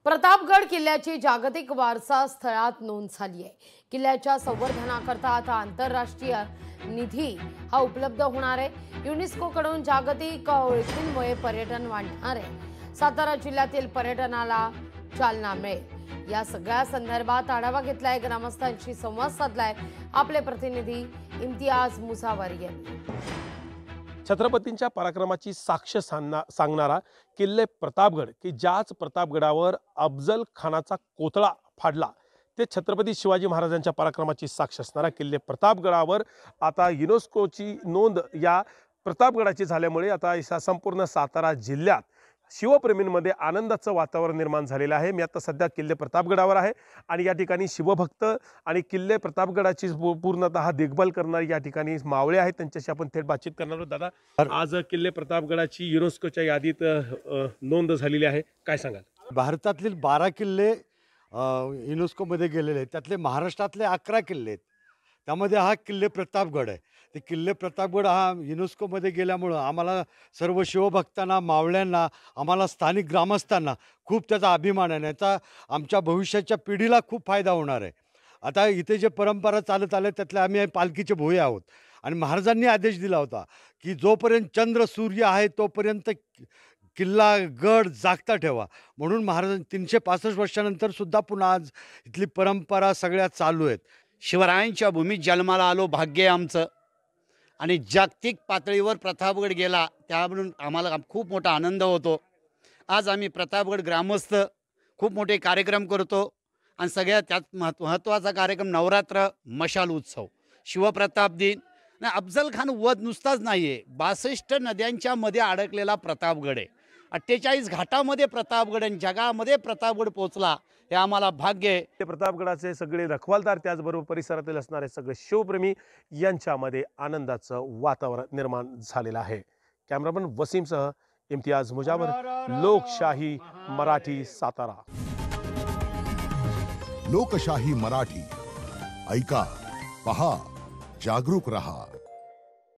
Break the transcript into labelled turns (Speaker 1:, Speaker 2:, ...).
Speaker 1: प्रतापगड किल्ल्याची जागतिक वारसा स्थळात नोंद झाली आहे। किल्ल्याच्या संवर्धनाकरता आता आंतरराष्ट्रीय निधी हा उपलब्ध होणार आहे। युनेस्को कडून जागतिक ओळखीमुळे पर्यटन वाढणार आहे। सातारा जिल्ह्यातील पर्यटनाला चालना मिळेल। या सगळ्या संदर्भात आढावा घेतलाय, ग्रामस्थांशी संवाद साधलाय आपले प्रतिनिधी इम्तियाज मुसावर यांनी।
Speaker 2: छत्रपतींच्या पराक्रमाची साक्ष सांगणारा किल्ले प्रतापगड की ज्याच प्रतापगडावर अफजल खानाचा कोथळा फाडला ते छत्रपती शिवाजी महाराजांच्या पराक्रमाची साक्ष असणारा किल्ले प्रतापगडावर आता युनेस्कोची नोंद या प्रतापगडाची झाल्यामुळे आता संपूर्ण सातारा जिल्ह्यात शिवप्रेमींमध्ये आनंदाचं वातावरण निर्माण झालेलं आहे। मी आता सध्या किल्ले प्रतापगडावर आहे आणि या ठिकाणी शिवभक्त आणि किल्ले प्रतापगडाची पूर्णतः देखभाल करणारे या ठिकाणी मावळे आहेत, त्यांच्याशी आपण थेट बातचीत करणार आहोत। दादा, आज किल्ले प्रतापगडाची युनेस्कोच्या यादीत नोंद झालेली आहे, काय सांगाल?
Speaker 3: भारतातील 12 किल्ले युनेस्कोमध्ये गेलेले आहेत, त्यातले महाराष्ट्रातले 11 किल्ले आहेत, त्यामध्ये हा किल्ले प्रतापगड आहे। ते किल्ले प्रतापगड हा युनेस्कोमध्ये गेल्यामुळं आम्हाला सर्व शिवभक्तांना, मावळ्यांना, आम्हाला स्थानिक ग्रामस्थांना खूप त्याचा अभिमान आहे। याचा आमच्या भविष्याच्या पिढीला खूप फायदा होणार आहे। आता इथे जे परंपरा चालत आल्या त्यातले आम्ही पालखीचे भोये आहोत आणि महाराजांनी आदेश दिला होता की जोपर्यंत चंद्र सूर्य आहे तोपर्यंत किल्ला गड जागता ठेवा, म्हणून महाराजांनी 365 वर्षानंतर सुद्धा पुन्हा आज इथली परंपरा सगळ्या चालू आहेत।
Speaker 4: शिवरायांच्या भूमीत जन्माला आलो, भाग्य आमचं, आणि जागतिक पातळीवर प्रतापगड गेला त्यावरून आम्हाला खूप मोठा आनंद होतो। आज आम्ही प्रतापगड ग्रामस्थ खूप मोठे कार्यक्रम करतो आणि सगळ्यात त्यात महत्त्वाचा कार्यक्रम नवरात्र, मशाल उत्सव, शिवप्रताप दिन। अफजल खान वध नुसताच नाही आहे, 62 नद्यांच्या मध्ये अडकलेला प्रतापगड आहे। 48 घाटामध्ये प्रतापगड आणि जगामध्ये प्रतापगड पोचला, हे आम्हाला भाग्य आहे।
Speaker 2: ते प्रतापगडाचे सगळे रखवालदार त्याचबरोबर परिसरातील असणारे सगळे शिवप्रेमी यांच्यामध्ये आनंदाचं वातावरण निर्माण झालेलं आहे। कॅमेरामन वसीमसह इम्तियाज मुजावर, लोकशाही मराठी, सातारा।
Speaker 5: लोकशाही मराठी, ऐका, पहा, जागरूक रहा।